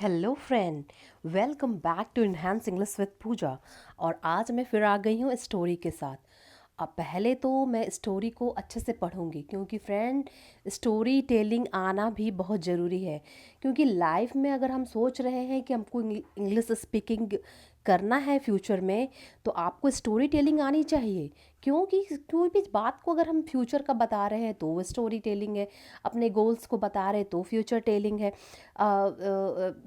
Hello friend. Welcome back to enhance English with Pooja. और आज मैं फिर आ गई हूँ स्टोरी के साथ। अब पहले तो मैं स्टोरी को अच्छे से पढ़ूंगी क्योंकि फ्रेंड स्टोरी टेलिंग आना भी बहुत ज़रूरी है। क्योंकि लाइफ में अगर हम सोच रहे हैं कि हमको इंग्लिश स्पीकिंग करना है फ्यूचर में, तो आपको स्टोरी टेलिंग आनी चाहिए। क्योंकि कोई भी बात को अगर हम फ्यूचर का बता रहे हैं तो वो स्टोरी टेलिंग है, अपने गोल्स को बता रहे हैं तो फ्यूचर टेलिंग है,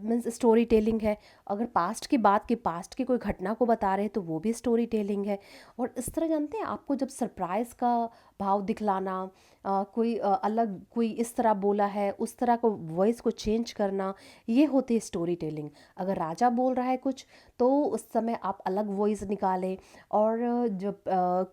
मीन्स स्टोरी टेलिंग है। अगर पास्ट की बात की पास्ट की कोई घटना को बता रहे हैं तो वो भी स्टोरी टेलिंग है। और इस तरह जानते हैं, आपको जब सरप्राइज़ का भाव दिखलाना, कोई अलग कोई इस तरह बोला है उस तरह को वॉइस को चेंज करना, ये होती है स्टोरी टेलिंग। अगर राजा बोल रहा है कुछ तो उस समय आप अलग वॉइस निकालें। और जब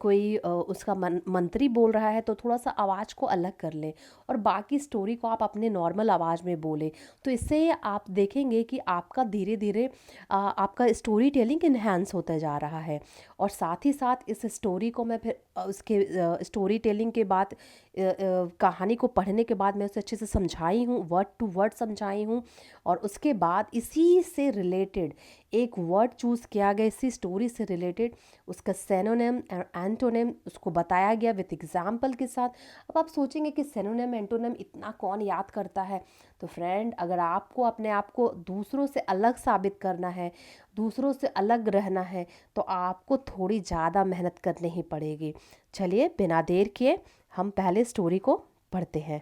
कोई उसका मंत्री बोल रहा है तो थोड़ा सा आवाज़ को अलग कर लें और बाकी स्टोरी को आप अपने नॉर्मल आवाज़ में बोलें। तो इससे आप देखेंगे कि आपका धीरे धीरे आपका स्टोरी टेलिंग इन्हेंस होता जा रहा है। और साथ ही साथ इस स्टोरी को मैं फिर उसके स्टोरी टेलिंग के बाद कहानी को पढ़ने के बाद मैं उसे अच्छे से समझाई हूँ, वर्ड टू वर्ड समझाई हूँ। और उसके बाद इसी से रिलेटेड एक वर्ड चूज़ किया गया, इसी स्टोरी से रिलेटेड उसका सेनोनिम और एंटोनिम उसको बताया गया विथ एग्जाम्पल के साथ। अब आप सोचेंगे कि सेनोनिम एंटोनिम इतना कौन याद करता है। तो फ्रेंड, अगर आपको अपने आप को दूसरों से अलग साबित करना है, दूसरों से अलग रहना है, तो आपको थोड़ी ज़्यादा मेहनत करनी ही पड़ेगी। चलिए बिना देर किए हम पहले स्टोरी को पढ़ते हैं।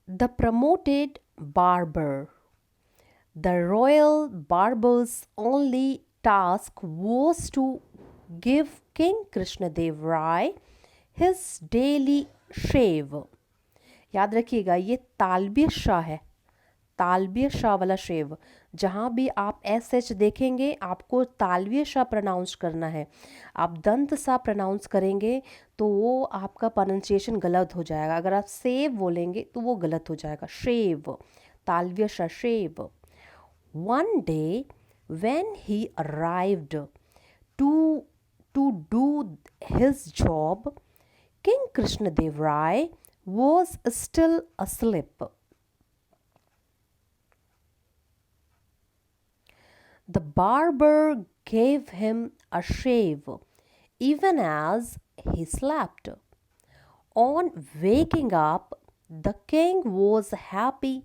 The promoted barber. The royal barber's only task was to give King Krishnadev Rai his daily shave. याद रखिएगा, ये तालबी शाह है, तालबी शाह वाला शेव। जहाँ भी आप एस एच देखेंगे आपको तालबी शाह प्रोनाउंस करना है। आप दंत सा प्रोनाउंस करेंगे तो वो आपका प्रोनाउंसिएशन गलत हो जाएगा। अगर आप सेव बोलेंगे तो वो गलत हो जाएगा। शेव, तालबी शाह शेव। One day, when he arrived to, to do his job, King Krishnadev Rai was still asleep. The barber gave him a shave even as he slept. On waking up, the king was happy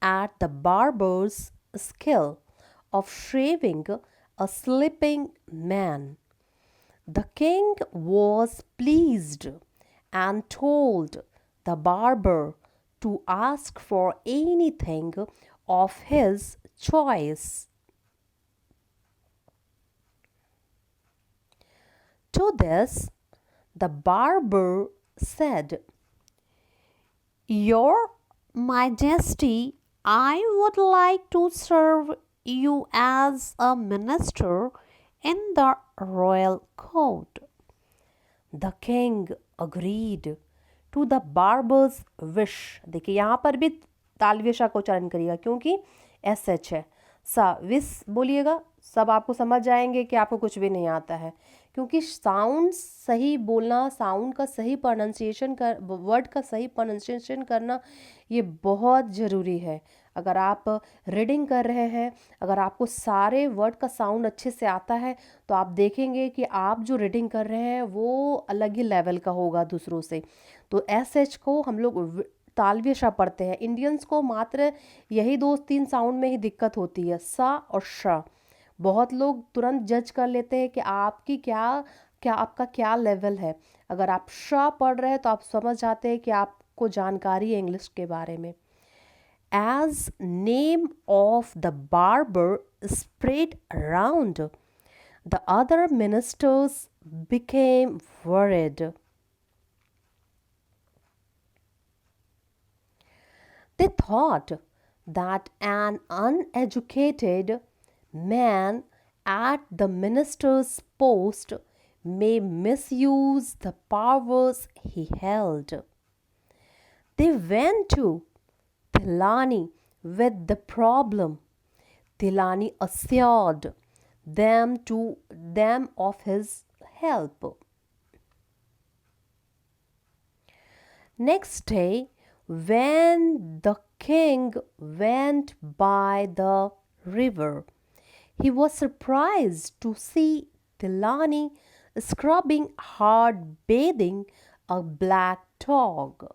at the barber's skill of shaving a sleeping man. The king was pleased and told the barber to ask for anything of his choice. To this, the barber said, "Your Majesty, I would like to serve you as a minister in the royal court." The king agreed to the barber's wish. देखिए यहाँ पर भी तालव्य का उच्चारण करिएगा क्योंकि S H है। सा विस बोलिएगा, सब आपको समझ जाएंगे कि आपको कुछ भी नहीं आता है। क्योंकि साउंड सही बोलना, साउंड का सही प्रोनाउंसिएशन कर, वर्ड का सही प्रोनाउंसिएशन करना, ये बहुत ज़रूरी है। अगर आप रीडिंग कर रहे हैं, अगर आपको सारे वर्ड का साउंड अच्छे से आता है तो आप देखेंगे कि आप जो रीडिंग कर रहे हैं वो अलग ही लेवल का होगा दूसरों से। तो एस एच को हम लोग तालव्य श पढ़ते हैं। इंडियंस को मात्र यही दो तीन साउंड में ही दिक्कत होती है, सा और श। बहुत लोग तुरंत जज कर लेते हैं कि आपकी क्या क्या आपका क्या लेवल है। अगर आप श पढ़ रहे हैं तो आप समझ जाते हैं कि आपको जानकारी है इंग्लिश के बारे में। As name of the barber spread around, the other ministers became worried. They thought that an uneducated man at the minister's post may misuse the powers he held. They went to Tilani with the problem. Tilani assured them of his help. Next day, When the king went by the river, he was surprised to see Tilani scrubbing hard bathing a black dog.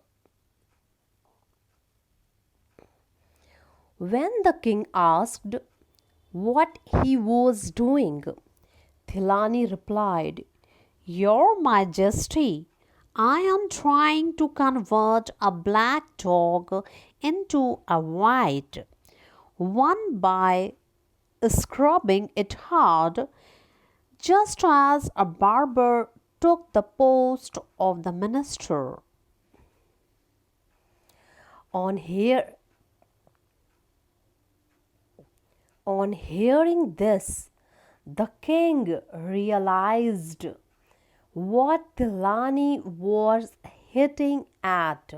When the king asked what he was doing, Thilani replied, "Your Majesty, I am trying to convert a black dog into a white one by scrubbing it hard, just as a barber took the post of the minister." On, hear- on hearing this, the king realized what Tilani was hitting at.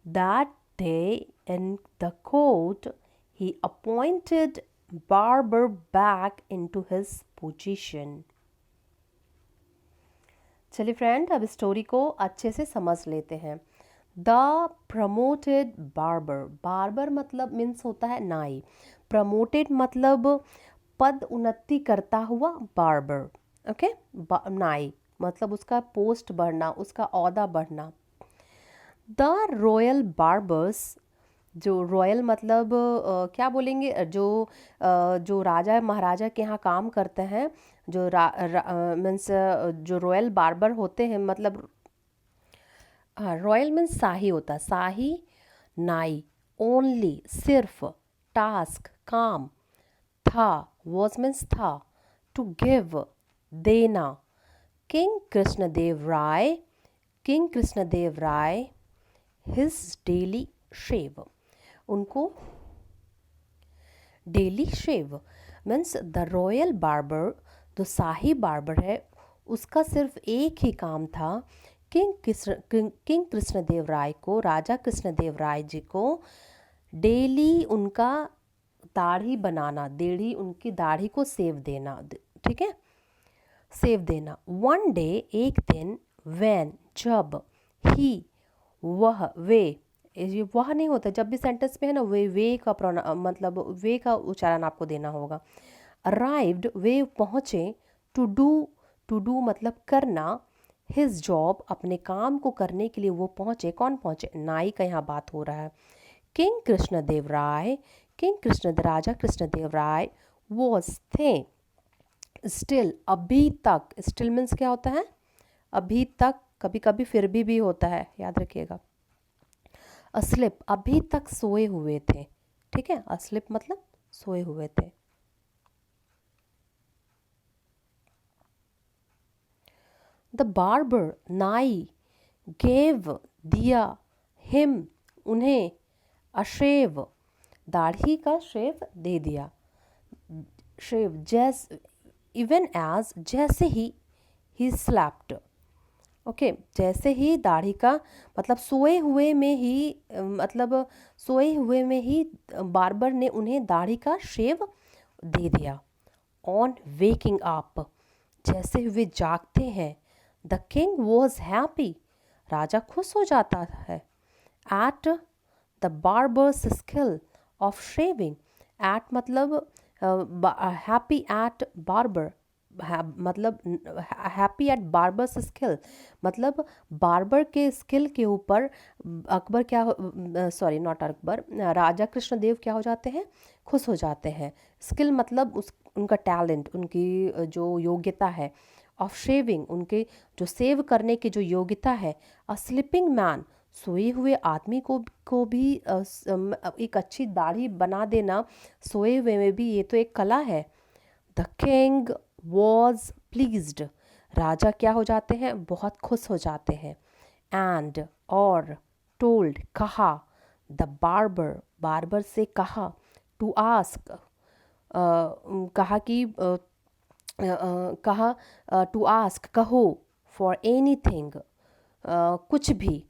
That day in the court, he appointed Barber back into his position. चलिए friend, अब story को अच्छे से समझ लेते हैं. The promoted barber. Barber मतलब means होता है नाई. प्रमोटेड मतलब पद उन्नति करता हुआ बार्बर. ओके, नाई मतलब उसका पोस्ट बढ़ना, उसका ओहदा बढ़ना. The royal barbers. जो रॉयल मतलब क्या बोलेंगे, जो राजा महाराजा के यहाँ काम करते हैं, जो मीन्स जो रॉयल बार्बर होते हैं, मतलब हाँ, रॉयल मीन्स शाही होता है. शाही नाई. ओनली सिर्फ. टास्क काम. था वॉज मीन्स था. टू गिव देना. King Krishnadeva Raya. King Krishnadeva Raya his daily shave. उनको daily shave means the royal barber, जो शाही बार्बर है, उसका सिर्फ एक ही काम था. किंग कृष्णदेव राय को, राजा कृष्णदेव राय जी को डेली उनका दाढ़ी बनाना, डेली उनकी दाढ़ी को सेव देना. ठीक है, सेव देना. वन डे, एक दिन, व्हेन जब, ही वह, वे, ये वह नहीं होता. जब भी सेंटेंस में है ना, वे का मतलब वे का उच्चारण आपको देना होगा. अराइव्ड वे पहुँचे. टू डू मतलब करना. हिज जॉब अपने काम को करने के लिए वो पहुँचे. कौन पहुँचे? नाई का यहाँ बात हो रहा है. किंग कृष्णदेव राय. राजा कृष्णदेव राय वॉज थे. स्टिल अभी तक. स्टिल मीन्स क्या होता है? अभी तक. कभी कभी फिर भी होता है, याद रखिएगा. अस्लिप अभी तक सोए हुए थे. ठीक है, अस्लिप मतलब सोए हुए थे. द बार्बर नाई गेव दिया. हिम उन्हें. अशेव दाढ़ी का शेव दे दिया. शेव जैस इवन एज जैसे ही स्लैप्ड. ओके, जैसे ही दाढ़ी का मतलब सोए हुए में ही, मतलब सोए हुए में ही बार्बर ने उन्हें दाढ़ी का शेव दे दिया. ऑन वेकिंग अप जैसे हुए जागते हैं. द किंग वॉज हैप्पी राजा खुश हो जाता है. At the barber's skill of shaving. At मतलब हैप्पी एट बार्बर मतलब हैप्पी एट बार्बर्स स्किल मतलब बार्बर के स्किल के ऊपर अकबर क्या, सॉरी नॉट अकबर, राजा कृष्णदेव क्या हो जाते हैं? खुश हो जाते हैं. स्किल मतलब उनका टैलेंट, उनकी जो योग्यता है. ऑफ शेविंग उनके जो सेव करने की जो योग्यता है. अ स्लीपिंग मैन सोए हुए आदमी को भी एक अच्छी दाढ़ी बना देना सोए हुए में भी, ये तो एक कला है. द किंग वॉज प्लीज्ड राजा क्या हो जाते हैं? बहुत खुश हो जाते हैं. एंड और टोल्ड कहा. द बार्बर बार्बर से कहा. टू आस्क कहा कि कहा टू आस्क कहो. फॉर एनी थिंग कुछ भी.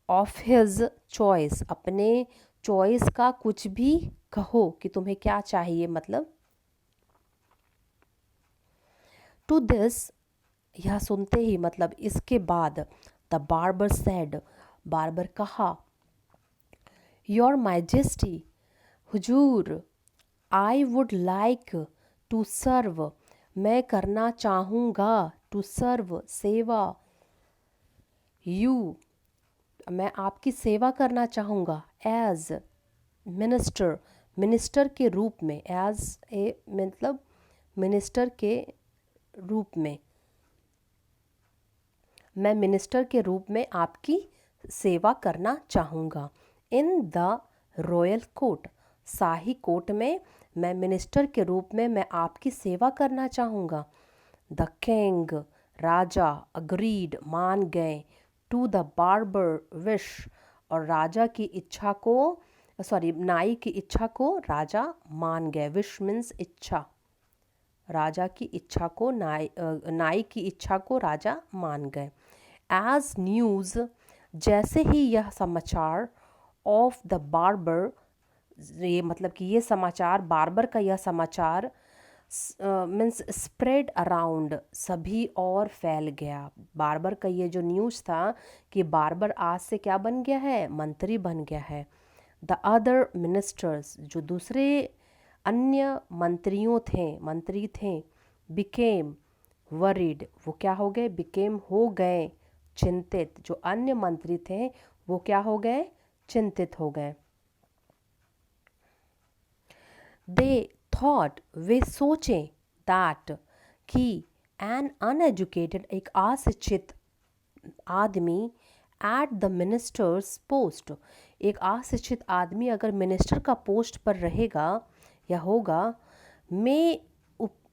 ऑफ हिज चॉइस अपने चॉइस का कुछ भी कहो कि तुम्हें क्या चाहिए, मतलब. टू दिस यह सुनते ही मतलब इसके बाद. द बार्बर सेड बार्बर कहा. योर मैजेस्टी, हुजूर, I would like to serve, मैं करना चाहूँगा, टू सर्व, सेवा, यू, मैं आपकी सेवा करना चाहूँगा, एज, मिनिस्टर, मिनिस्टर के रूप में, एज ए मतलब मिनिस्टर के रूप में, मैं मिनिस्टर के रूप में आपकी सेवा करना चाहूँगा। In the royal court, shahi court में मैं मिनिस्टर के रूप में मैं आपकी सेवा करना चाहूँगा। द किंग, राजा, अग्रीड, मान गए, टू द बार्बर विश, और राजा की इच्छा को, सॉरी नाई की इच्छा को राजा मान गए। विश मीन्स इच्छा, राजा की इच्छा को नाई की इच्छा को राजा मान गए। एज न्यूज़, जैसे ही यह समाचार, ऑफ द बार्बर, ये मतलब कि ये समाचार, बार्बर का यह समाचार, मीन्स स्प्रेड अराउंड, सभी और फैल गया। बार्बर का ये जो न्यूज़ था कि बार्बर आज से क्या बन गया है, मंत्री बन गया है। द अदर मिनिस्टर्स, जो दूसरे अन्य मंत्री थे, बिकेम वरीड, वो क्या हो गए, बिकेम हो गए, चिंतित, जो अन्य मंत्री थे वो क्या हो गए, चिंतित हो गए। दे थॉट, वे सोचें, दैट, कि एन अनएजुकेटेड, एक अशिक्षित आदमी, एट द मिनिस्टर्स पोस्ट, एक अशिक्षित आदमी अगर मिनिस्टर का पोस्ट पर रहेगा या होगा, मे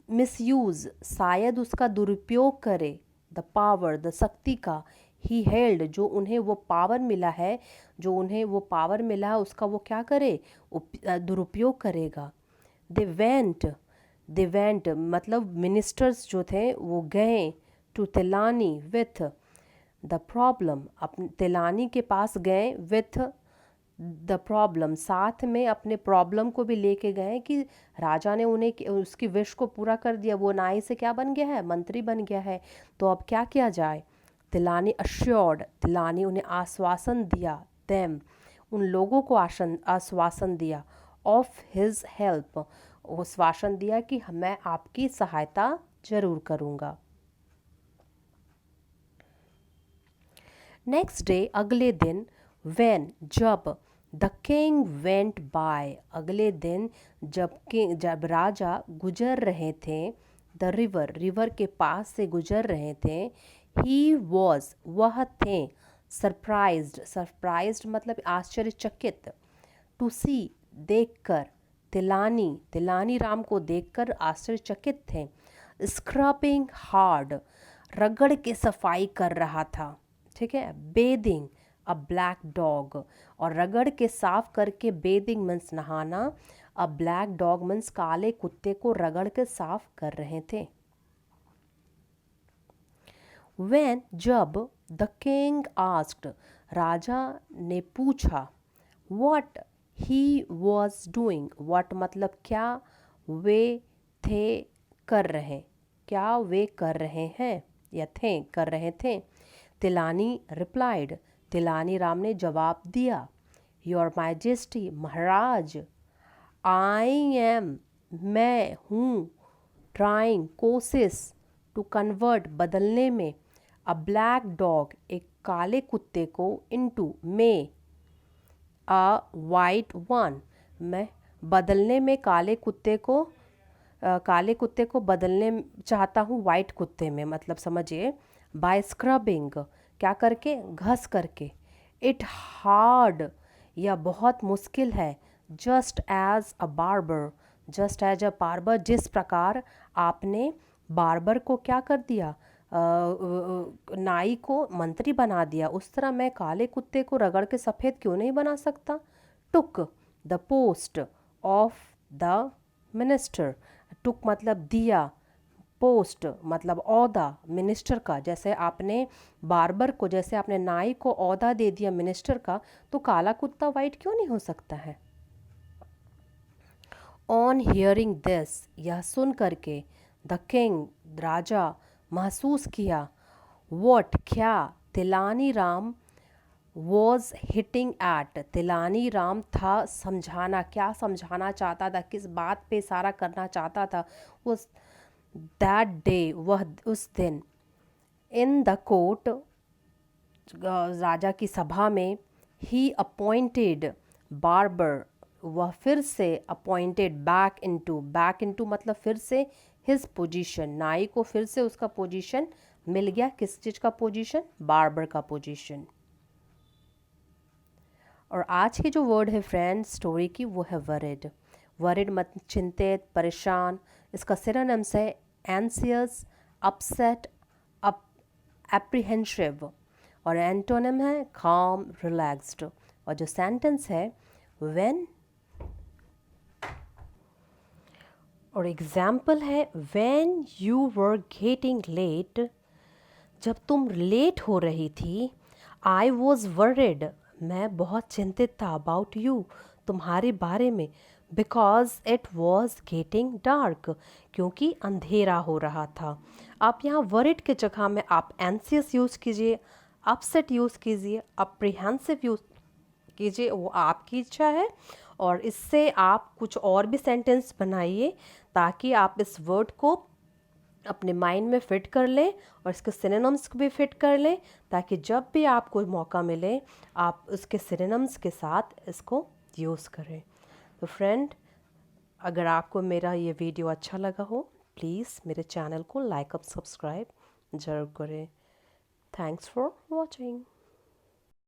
मिसयूज, शायद उसका दुरुपयोग करे, द पावर, द शक्ति का, ही हेल्ड, जो उन्हें वो पावर मिला है, जो उन्हें वो पावर मिला है उसका वो क्या करे, दुरुपयोग करेगा। दे वेंट मतलब मिनिस्टर्स जो थे वो गए, टू तिलानी विथ द प्रॉब्लम, अपने तिलानी के पास गए, विथ द प्रॉब्लम, साथ में अपने प्रॉब्लम को भी लेके गए कि राजा ने उन्हें उसकी विश को पूरा कर दिया, वो नाई से क्या बन गया है, मंत्री बन गया है, तो अब क्या किया जाए। तिलानी अश्योर्ड, तिलानी उन्हें आश्वासन दिया, देम, उन लोगों को आश्वासन दिया, ऑफ हिज हेल्प, आश्वासन दिया कि मैं आपकी सहायता जरूर करूँगा। नेक्स्ट डे, अगले दिन, व्हेन, जब, द किंग वेंट बाय, अगले दिन जब राजा गुजर रहे थे, द रिवर, रिवर के पास से गुजर रहे थे, ही वॉज, वह थे, सरप्राइज्ड, सरप्राइज्ड मतलब आश्चर्यचकित, टू सी, देखकर, तिलानी, तिलानी राम को देखकर आश्चर्यचकित थे, स्क्रबिंग हार्ड, रगड़ के सफाई कर रहा था, ठीक है, बेदिंग अ ब्लैक डॉग, और रगड़ के साफ करके, बेदिंग मीन्स नहाना, अ ब्लैक डॉग मीन्स काले कुत्ते को रगड़ के साफ कर रहे थे। When, जब, द किंग आस्क्ड, राजा ने पूछा, what he was doing, what मतलब क्या वे थे कर रहे, क्या वे कर रहे हैं या थे कर रहे थे। तिलानी रिप्लाइड, तिलानी राम ने जवाब दिया, your majesty, Maharaj, I am, मैं हूँ, ट्राइंग, कोशिश, टू कन्वर्ट, बदलने में, अ ब्लैक डॉग, एक काले कुत्ते को, इनटू, में, अ वाइट वन, मैं बदलने में काले कुत्ते को बदलने चाहता हूँ वाइट कुत्ते में, मतलब समझिए, बाय स्क्रबिंग, क्या करके, घस करके, इट हार्ड, यह बहुत मुश्किल है, just as a barber, just as a barber, जिस प्रकार आपने बार्बर को क्या कर दिया, नाई को मंत्री बना दिया, उस तरह मैं काले कुत्ते को रगड़ के सफ़ेद क्यों नहीं बना सकता। Took the post of the minister, took मतलब दिया, पोस्ट मतलब ओहदा मिनिस्टर का, जैसे आपने बार्बर को, जैसे आपने नाई को ओहदा दे दिया मिनिस्टर का, तो काला कुत्ता वाइट क्यों नहीं हो सकता है। ऑन हियरिंग दिस, यह सुन करके, द किंग, राजा, महसूस किया, वॉट, क्या, Tilani Ram was hitting at, Tilani Ram था समझाना, क्या समझाना चाहता था, किस बात पे इशारा करना चाहता था, उस दैट डे, वह उस दिन, इन द कोर्ट, राजा की सभा में, ही अपॉइंटेड बार्बर, वह फिर से अपॉइंटेड बैक इनटू मतलब फिर से, हिज पोजीशन, नाई को फिर से उसका पोजीशन मिल गया, किस चीज़ का पोजीशन, बार्बर का पोजीशन। और आज की जो वर्ड है फ्रेंड स्टोरी की वो है वरिड। वरिड मत चिंतित, परेशान। इसका सिनोनिम्स है एंसियस, अपसेट, अप एप्रीहेंसिव, और एंटोनिम है calm, रिलैक्स्ड। और जो सेंटेंस है व्हेन, और एग्जाम्पल है when you were getting late, जब तुम लेट हो रही थी, आई वॉज वर्रिड, मैं बहुत चिंतित था, अबाउट यू, तुम्हारे बारे में, because it was getting dark, क्योंकि अंधेरा हो रहा था। आप यहाँ वर्रिड के जगह में आप एंसियस यूज़ कीजिए, अपसेट यूज़ कीजिए, अप्रीहेंसिव यूज़ कीजिए, वो आपकी इच्छा है। और इससे आप कुछ और भी सेंटेंस बनाइए ताकि आप इस वर्ड को अपने माइंड में फिट कर लें और इसके सिनोनिम्स को भी फिट कर लें, ताकि जब भी आपको मौका मिले आप उसके सिनोनिम्स के साथ इसको यूज़ करें। तो फ्रेंड, अगर आपको मेरा ये वीडियो अच्छा लगा हो, प्लीज़ मेरे चैनल को लाइक और सब्सक्राइब ज़रूर करें। Thanks for watching.